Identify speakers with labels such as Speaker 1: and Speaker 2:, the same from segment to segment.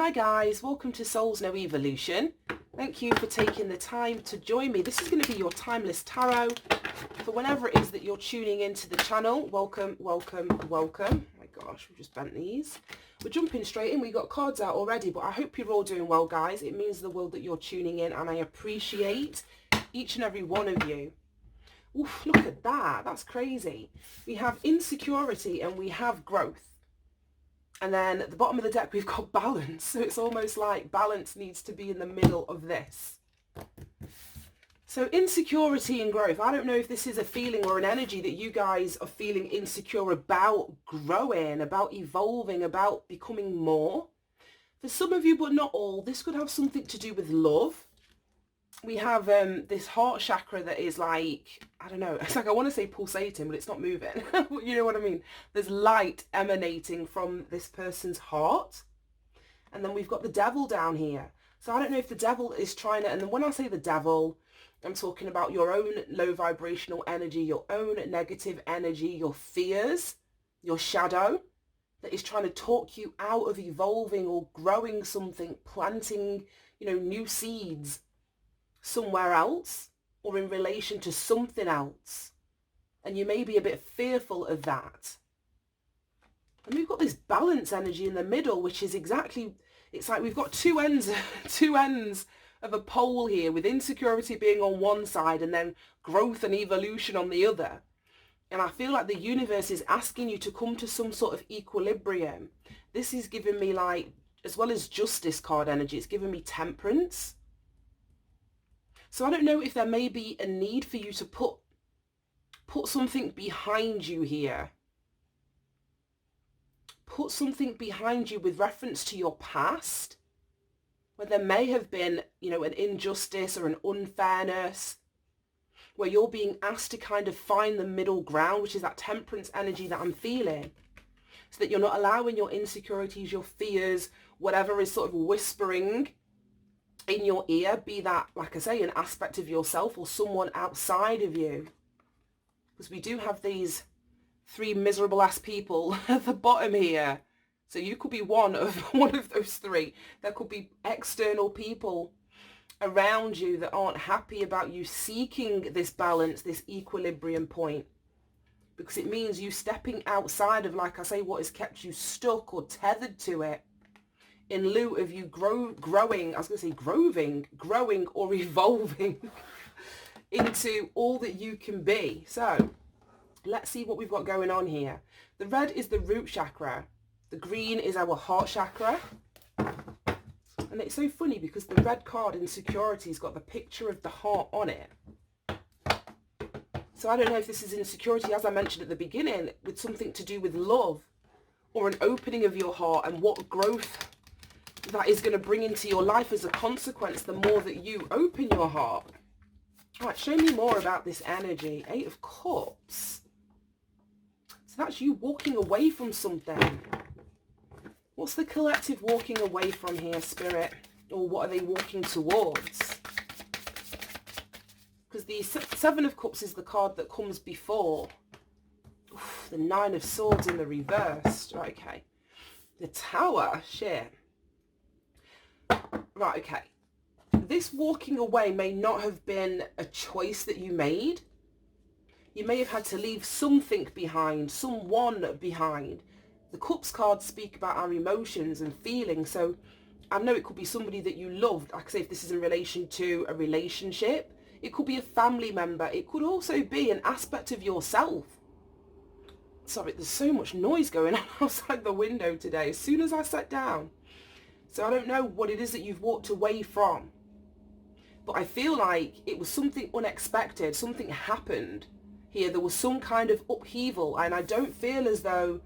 Speaker 1: Hi guys, welcome to Souls No Evolution. Thank you for taking the time to join me. This is going to be your timeless tarot for whenever it is that you're tuning into the channel. Welcome, welcome, welcome. Oh my gosh, we just bent these. We're jumping straight in. We got cards out already, but I hope you're all doing well, guys. It means the world that you're tuning in, and I appreciate each and every one of you. Oof, look at that. That's crazy. We have insecurity and we have growth. And then at the bottom of the deck, we've got balance. So it's almost like balance needs to be in the middle of this. So insecurity and growth. I don't know if this is a feeling or an energy that you guys are feeling insecure about growing, about evolving, about becoming more. For some of you, but not all, this could have something to do with love. We have this heart chakra that is like, I don't know, it's like I want to say pulsating, but it's not moving. You know what I mean? There's light emanating from this person's heart. And then we've got the devil down here. So I don't know if the devil is trying to, and then when I say the devil, I'm talking about your own low vibrational energy, your own negative energy, your fears, your shadow that is trying to talk you out of evolving or growing something, planting, new seeds somewhere else or in relation to something else, and you may be a bit fearful of that. And we've got this balance energy in the middle, which is exactly, it's like we've got two ends of a pole here, with insecurity being on one side and then growth and evolution on the other. And I feel like the universe is asking you to come to some sort of equilibrium. This is giving me, like, as well as justice card energy, it's giving me temperance. So I don't know if there may be a need for you to put something behind you here. Put something behind you with reference to your past, where there may have been, an injustice or an unfairness, where you're being asked to kind of find the middle ground, which is that temperance energy that I'm feeling, so that you're not allowing your insecurities, your fears, whatever is sort of whispering in your ear, be that, like I say, an aspect of yourself or someone outside of you. Because we do have these three miserable ass people at the bottom here. So you could be one of those three. There could be external people around you that aren't happy about you seeking this balance, this equilibrium point. Because it means you stepping outside of, like I say, what has kept you stuck or tethered to it, in lieu of you growing, I was going to say growing or evolving into all that you can be. So let's see what we've got going on here. The red is the root chakra. The green is our heart chakra. And it's so funny because the red card in security's got the picture of the heart on it. So I don't know if this is insecurity, as I mentioned at the beginning, with something to do with love or an opening of your heart and what growth that is going to bring into your life as a consequence the more that you open your heart. All right, show me more about this energy. 8 of Cups. So that's you walking away from something. What's the collective walking away from here, Spirit? Or what are they walking towards? Because the 7 of Cups is the card that comes before. Oof, the 9 of Swords in the reverse. Right, okay. The Tower. Shit. Right, okay. This walking away may not have been a choice that you made. You may have had to leave something behind, someone behind. The Cups cards speak about our emotions and feelings. So I know it could be somebody that you loved. Like I say, if this is in relation to a relationship, it could be a family member. It could also be an aspect of yourself. Sorry, there's so much noise going on outside the window today as soon as I sat down. So I don't know what it is that you've walked away from. But I feel like it was something unexpected. Something happened here. There was some kind of upheaval. And I don't feel as though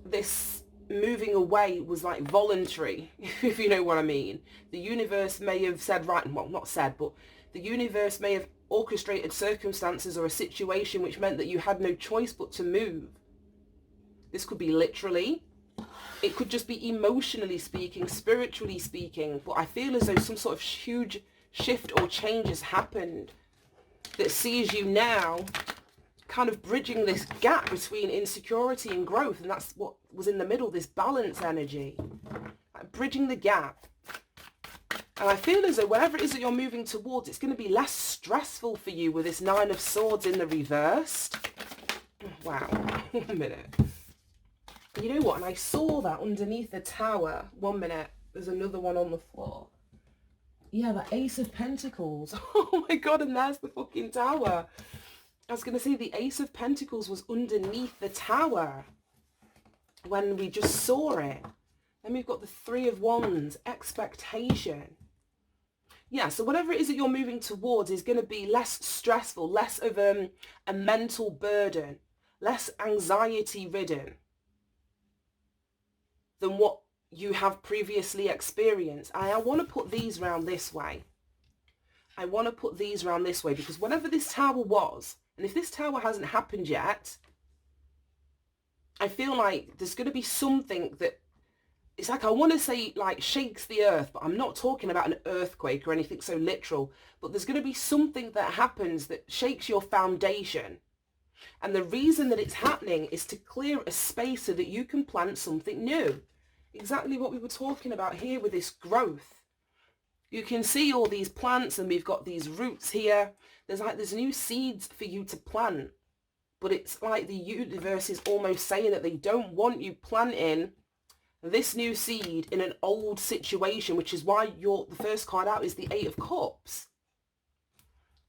Speaker 1: this moving away was like voluntary, if you know what I mean. The universe may have said, right, well, not said, but the universe may have orchestrated circumstances or a situation which meant that you had no choice but to move. This could be literally. It could just be emotionally speaking, spiritually speaking, but I feel as though some sort of huge shift or change has happened that sees you now kind of bridging this gap between insecurity and growth, and that's what was in the middle, this balance energy. Like like bridging the gap. And I feel as though whatever it is that you're moving towards, it's going to be less stressful for you with this Nine of Swords in the reversed. Wow. 1 minute. You know what? And I saw that underneath the tower. 1 minute. There's another one on the floor. Yeah, the Ace of Pentacles. Oh my God, and there's the fucking tower. I was going to say the Ace of Pentacles was underneath the tower when we just saw it. Then we've got the Three of Wands, expectation. Yeah, so whatever it is that you're moving towards is going to be less stressful, less of a mental burden, less anxiety ridden than what you have previously experienced. And I want to put these round this way. I want to put these round this way because whatever this tower was, and if this tower hasn't happened yet, I feel like there's going to be something that, it's like, I want to say like shakes the earth, but I'm not talking about an earthquake or anything so literal, but there's going to be something that happens that shakes your foundation. And the reason that it's happening is to clear a space so that you can plant something new. Exactly what we were talking about here with this growth. You can see all these plants and we've got these roots here. There's new seeds for you to plant. But it's like the universe is almost saying that they don't want you planting this new seed in an old situation, which is why the first card out is the Eight of Cups.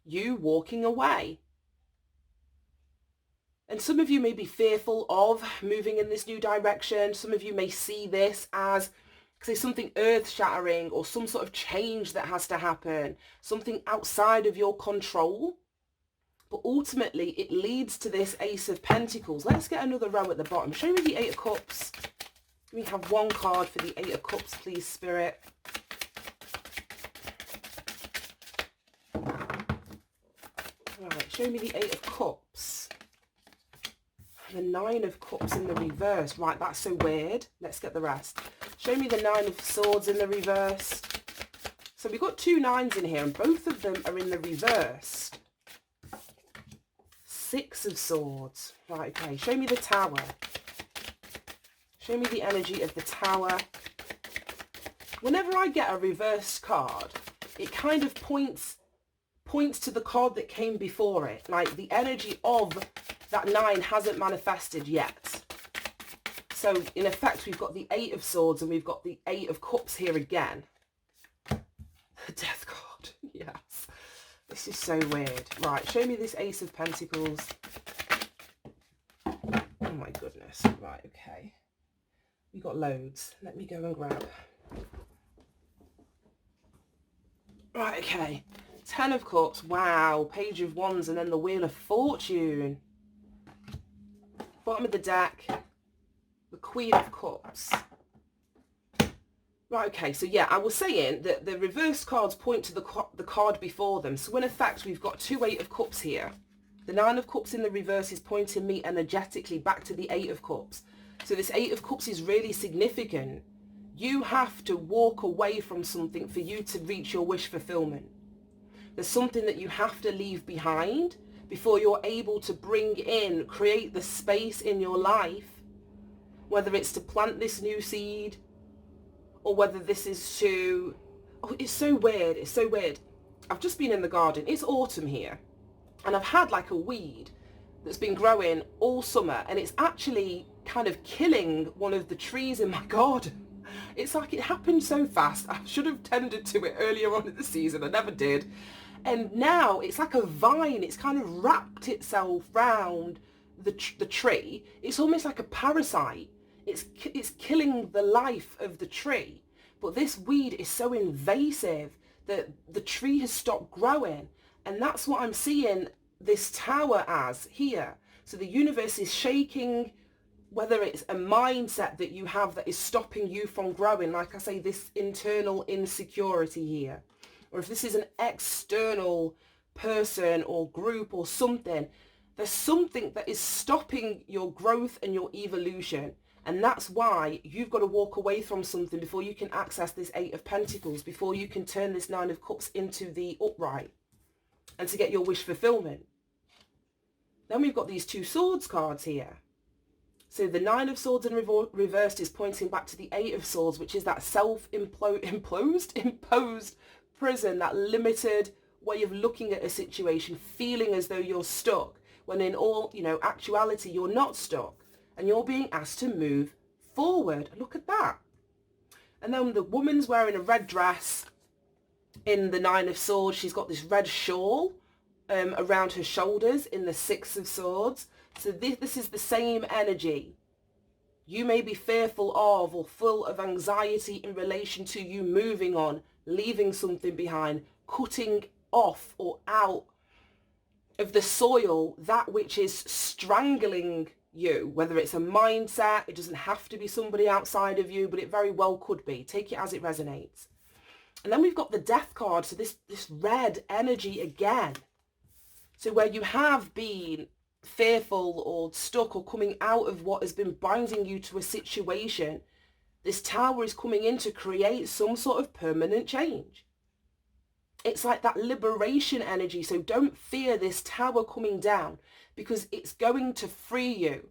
Speaker 1: You walking away. And some of you may be fearful of moving in this new direction. Some of you may see this as, say, something earth-shattering or some sort of change that has to happen, something outside of your control. But ultimately, it leads to this Ace of Pentacles. Let's get another row at the bottom. Show me the Eight of Cups. We have one card for the Eight of Cups, please, Spirit. Right, show me the Eight of Cups. The Nine of Cups in the reverse. Right, that's so weird. Let's get the rest. Show me the Nine of Swords in the reverse. So we've got two nines in here, and both of them are in the reverse. Six of Swords. Right, okay. Show me the Tower. Show me the energy of the Tower. Whenever I get a reversed card, it kind of points to the card that came before it. Like the energy of that nine hasn't manifested yet. So in effect, we've got the Eight of Swords and we've got the Eight of Cups here again. The Death card. Yes. This is so weird. Right, show me this Ace of Pentacles. Oh my goodness. Right, okay. We got loads. Let me go and grab. Right, okay. Ten of Cups. Wow. Page of Wands and then the Wheel of Fortune. Bottom of the deck. The Queen of Cups. Right, okay. So yeah, I was saying that the reverse cards point to the card before them. So in effect, we've got two Eight of Cups here. The Nine of Cups in the reverse is pointing me energetically back to the Eight of Cups. So this Eight of Cups is really significant. You have to walk away from something for you to reach your wish fulfillment. There's something that you have to leave behind before you're able to bring in, create the space in your life, whether it's to plant this new seed or whether this is to... Oh, it's so weird. It's so weird. I've just been in the garden. It's autumn here. And I've had like a weed that's been growing all summer, and it's actually kind of killing one of the trees in my garden. It's like it happened so fast. I should have tended to it earlier on in the season. I never did. And now it's like a vine. It's kind of wrapped itself round the tree. It's almost like a parasite. It's killing the life of the tree. But this weed is so invasive that the tree has stopped growing. And that's what I'm seeing this tower as here. So the universe is shaking, whether it's a mindset that you have that is stopping you from growing, like I say, this internal insecurity here, or if this is an external person or group or something, there's something that is stopping your growth and your evolution. And that's why you've got to walk away from something before you can access this Eight of Pentacles, before you can turn this Nine of Cups into the upright and to get your wish fulfillment. Then we've got these Two Swords cards here. So the Nine of Swords in reversed is pointing back to the Eight of Swords, which is that imposed prison, that limited way of looking at a situation, feeling as though you're stuck, when in all, actuality, you're not stuck. And you're being asked to move forward. Look at that. And then the woman's wearing a red dress in the Nine of Swords. She's got this red shawl around her shoulders in the Six of Swords. So this is the same energy. You may be fearful of or full of anxiety in relation to you moving on, leaving something behind, cutting off or out of the soil that which is strangling you, whether it's a mindset. It doesn't have to be somebody outside of you, but it very well could be. Take it as it resonates. And then we've got the Death card, so this red energy again. So where you have been fearful or stuck or coming out of what has been binding you to a situation, this Tower is coming in to create some sort of permanent change. It's like that liberation energy. So don't fear this Tower coming down, because it's going to free you.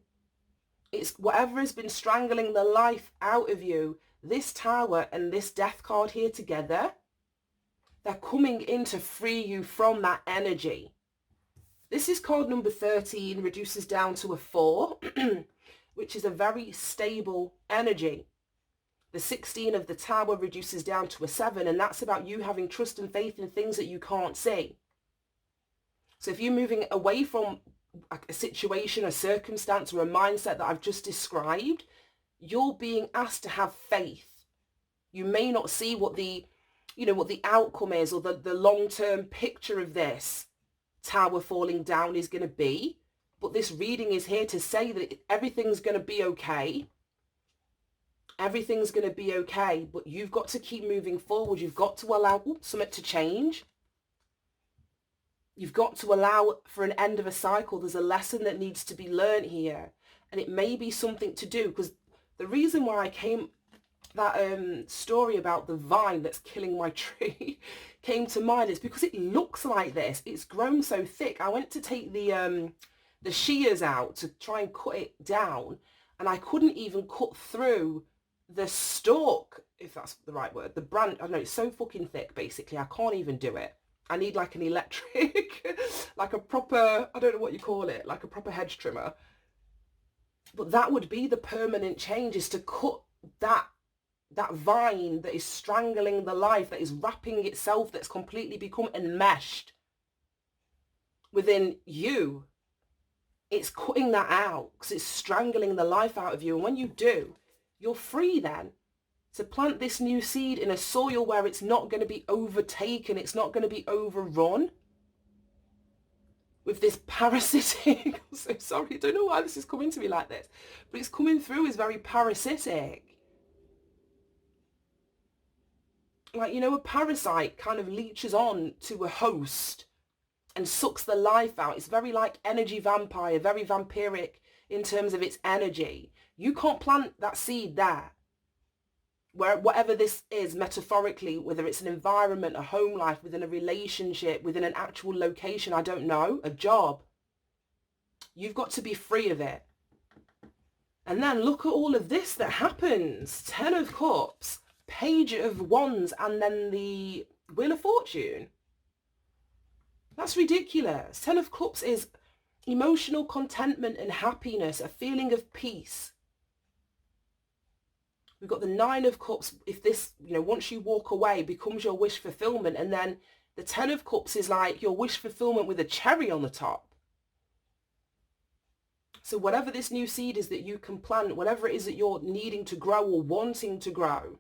Speaker 1: It's whatever has been strangling the life out of you. This Tower and this Death card here together, they're coming in to free you from that energy. This is card number 13, reduces down to a 4, which is a very stable energy. The 16 of the Tower reduces down to a 7, and that's about you having trust and faith in things that you can't see. So if you're moving away from a situation, a circumstance, or a mindset that I've just described, you're being asked to have faith. You may not see what the outcome is, or the long-term picture of this Tower falling down is going to be, but this reading is here to say that everything's going to be okay. Everything's going to be okay, but you've got to keep moving forward. You've got to allow something to change. You've got to allow for an end of a cycle. There's a lesson that needs to be learned here, and it may be something to do, because the reason why I came, that story about the vine that's killing my tree came to mind is because it looks like this. It's grown so thick. I went to take the shears out to try and cut it down, and I couldn't even cut through the stalk, if that's the right word, the branch. I don't know, it's so fucking thick, basically. I can't even do it. I need like an electric, like a proper, I don't know what you call it, like a proper hedge trimmer. But that would be the permanent change, is to cut that vine that is strangling the life, that is wrapping itself, that's completely become enmeshed within you. It's cutting that out because it's strangling the life out of you. And when you do, you're free then to plant this new seed in a soil where it's not going to be overtaken. It's not going to be overrun with this parasitic, I'm so sorry, I don't know why this is coming to me like this, but it's coming through as very parasitic. Like, a parasite kind of leeches on to a host and sucks the life out. It's very like energy vampire, very vampiric in terms of its energy. You can't plant that seed there. Where whatever this is metaphorically, whether it's an environment, a home life, within a relationship, within an actual location, I don't know, a job. You've got to be free of it. And then look at all of this that happens. 10 of Cups, Page of Wands, and then the Wheel of Fortune. That's ridiculous. 10 of Cups is emotional contentment and happiness, a feeling of peace. We've got the 9 of Cups. If this, once you walk away, becomes your wish fulfillment. And then the 10 of Cups is like your wish fulfillment with a cherry on the top. So whatever this new seed is that you can plant, whatever it is that you're needing to grow or wanting to grow,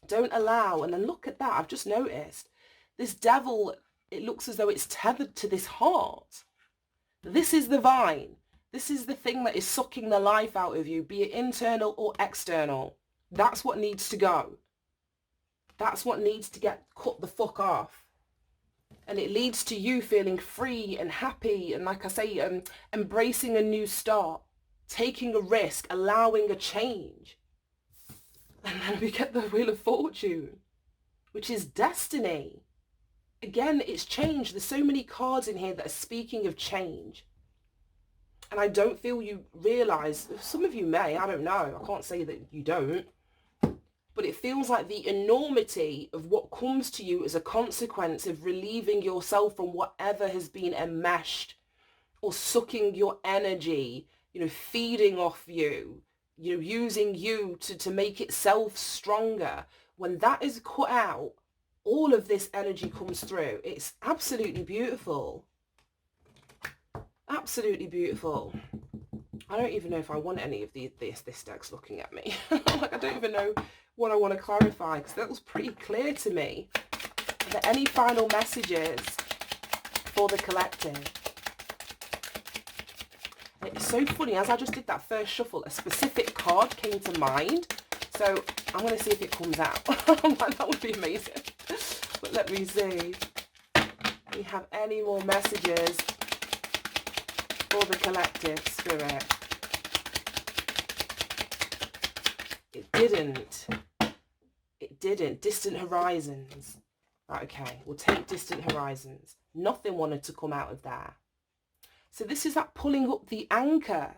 Speaker 1: don't allow. And then look at that. I've just noticed this devil, it looks as though it's tethered to this heart. This is the vine. This is the thing that is sucking the life out of you, be it internal or external. That's what needs to go. That's what needs to get cut the fuck off. And it leads to you feeling free and happy. And like I say, embracing a new start, taking a risk, allowing a change. And then we get the Wheel of Fortune, which is destiny. Again, it's change. There's so many cards in here that are speaking of change. And I don't feel you realise, some of you may, I don't know, I can't say that you don't, but it feels like the enormity of what comes to you as a consequence of relieving yourself from whatever has been enmeshed or sucking your energy, feeding off you, using you to make itself stronger. When that is cut out, all of this energy comes through. It's absolutely beautiful. Absolutely beautiful. I don't even know if I want any of this deck's looking at me. Like, I don't even know what I want to clarify, because that was pretty clear to me. Are there any final messages for the collective? It's so funny, as I just did that first shuffle, a specific card came to mind. So I'm going to see if it comes out. That would be amazing. But let me see. Do we have any more messages for the collective, Spirit? It didn't. It didn't. Distant horizons. Right, okay, we'll take distant horizons. Nothing wanted to come out of there. So this is that pulling up the anchor.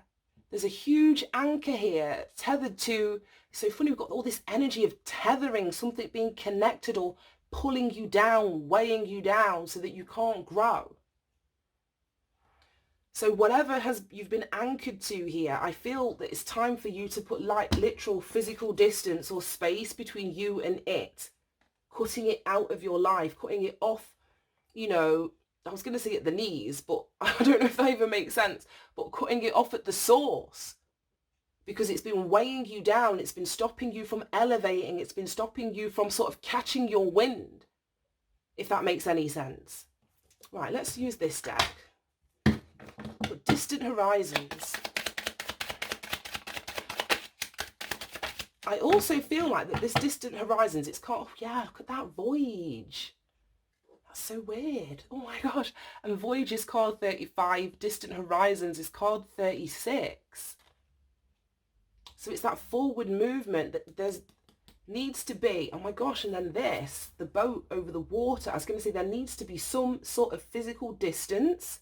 Speaker 1: There's a huge anchor here tethered to, so funny, we've got all this energy of tethering, something being connected or pulling you down, weighing you down so that you can't grow. So whatever you've been anchored to here, I feel that it's time for you to put like literal physical distance or space between you and it, cutting it out of your life, cutting it off, I was going to say at the knees, but I don't know if that even makes sense, but cutting it off at the source, because it's been weighing you down. It's been stopping you from elevating. It's been stopping you from sort of catching your wind, if that makes any sense. Right, let's use this deck. But distant horizons. I also feel like that this distant horizons, it's called, yeah, look at that voyage. That's so weird. Oh my gosh. And voyage is card 35. Distant horizons is card 36. So it's that forward movement that there's needs to be. Oh my gosh. And then this, the boat over the water. I was going to say there needs to be some sort of physical distance.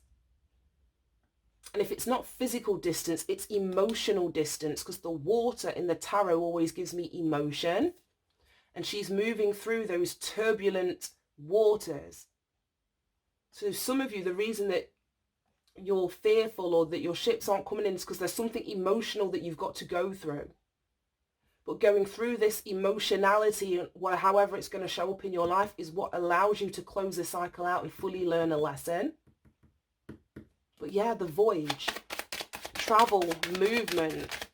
Speaker 1: And if it's not physical distance, it's emotional distance, because the water in the tarot always gives me emotion. And she's moving through those turbulent waters. So some of you, the reason that you're fearful or that your ships aren't coming in is because there's something emotional that you've got to go through. But going through this emotionality, however it's going to show up in your life, is what allows you to close the cycle out and fully learn a lesson. But yeah, the voyage, travel, movement,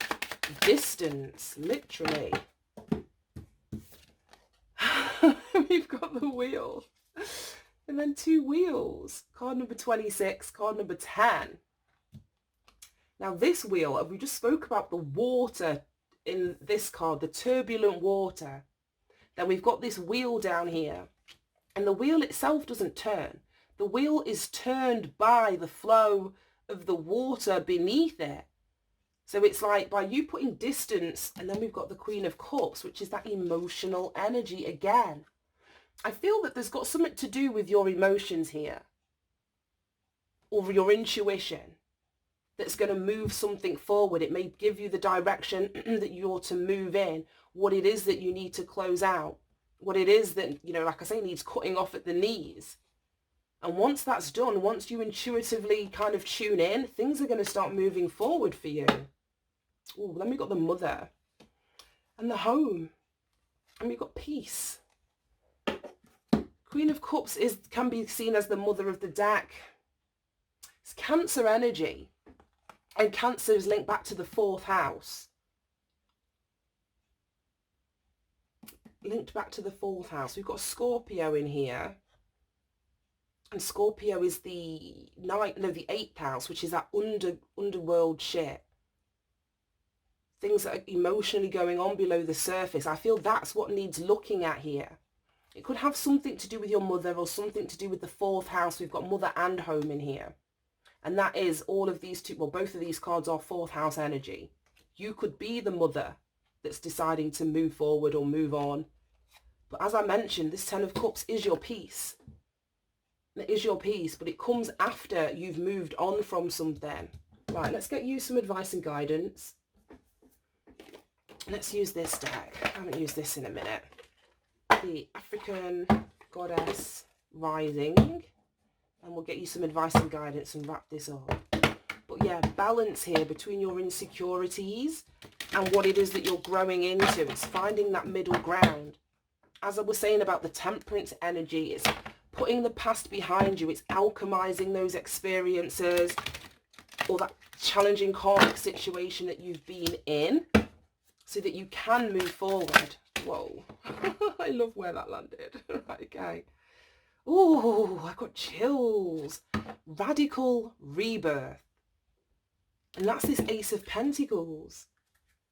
Speaker 1: distance, literally. We've got the wheel. And then 2 wheels. Card number 26, card number 10. Now this wheel, we just spoke about the water in this card, the turbulent water. Then we've got this wheel down here. And the wheel itself doesn't turn. The wheel is turned by the flow of the water beneath it. So it's like by you putting distance, and then we've got the Queen of Cups, which is that emotional energy again. I feel that there's got something to do with your emotions here, or your intuition, that's going to move something forward. It may give you the direction that you're to move in, what it is that you need to close out, what it is that, like I say, needs cutting off at the knees. And once that's done, once you intuitively kind of tune in, things are going to start moving forward for you. Oh, then we've got the Mother and the Home, and we've got Peace. Queen of Cups can be seen as the mother of the deck. It's Cancer energy, and Cancer is linked back to the 4th house. Linked back to the 4th house. We've got Scorpio in here. And Scorpio is the 8th house, which is that underworld shit. Things that are emotionally going on below the surface. I feel that's what needs looking at here. It could have something to do with your mother or something to do with the 4th house. We've got Mother and Home in here. And that is all of these two, well, both of these cards are 4th house energy. You could be the mother that's deciding to move forward or move on. But as I mentioned, this 10 of Cups is your peace. It is your peace, but it comes after you've moved on from something. Right, let's get you some advice and guidance. Let's use this deck. I haven't used this in a minute. The African Goddess Rising. And we'll get you some advice and guidance and wrap this up. But yeah, balance here between your insecurities and what it is that you're growing into. It's finding that middle ground. As I was saying about the temperance energy, it's putting the past behind you. It's alchemizing those experiences or that challenging karmic situation that you've been in so that you can move forward. Whoa, I love where that landed. Right, okay. Oh, I got chills. Radical rebirth. And that's this Ace of Pentacles.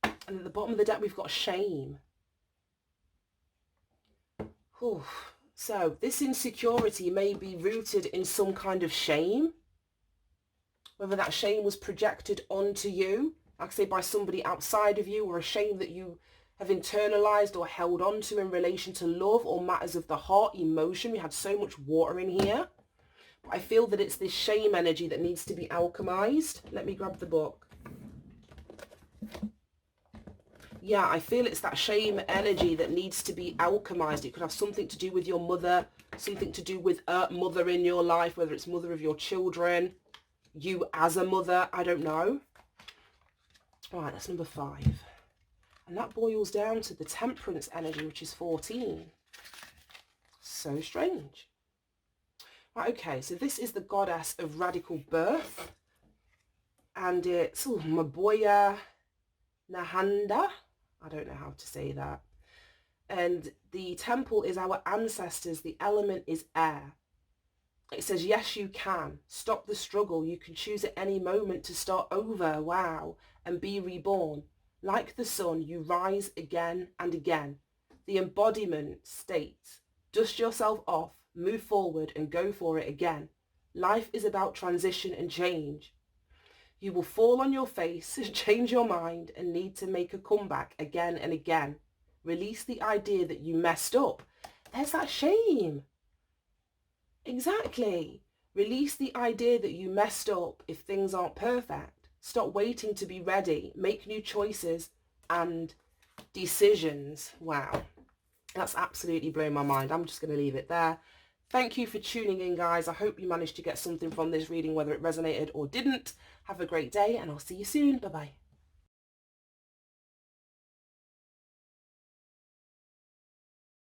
Speaker 1: And at the bottom of the deck, we've got shame. Oh, so this insecurity may be rooted in some kind of shame. Whether that shame was projected onto you, like I say, by somebody outside of you, or a shame that you have internalized or held on to in relation to love or matters of the heart, emotion. We had so much water in here. But I feel that it's this shame energy that needs to be alchemized. Let me grab the book. Yeah, I feel it's that shame energy that needs to be alchemized. It could have something to do with your mother, something to do with a mother in your life, whether it's mother of your children, you as a mother, I don't know. All right, that's number 5. And that boils down to the temperance energy, which is 14. So strange. Right, okay, so this is the goddess of radical birth. And it's Maboya Nahanda. I don't know how to say that. And the temple is our ancestors. The element is air. It says, yes, you can. Stop the struggle. You can choose at any moment to start over. Wow. And be reborn. Like the sun, you rise again and again. The embodiment states, dust yourself off, move forward and go for it again. Life is about transition and change. You will fall on your face, change your mind, and need to make a comeback again and again. Release the idea that you messed up. There's that shame. Exactly. Release the idea that you messed up if things aren't perfect. Stop waiting to be ready. Make new choices and decisions. Wow. That's absolutely blown my mind. I'm just going to leave it there. Thank you for tuning in, guys. I hope you managed to get something from this reading, whether it resonated or didn't. Have a great day, and I'll see you soon. Bye-bye.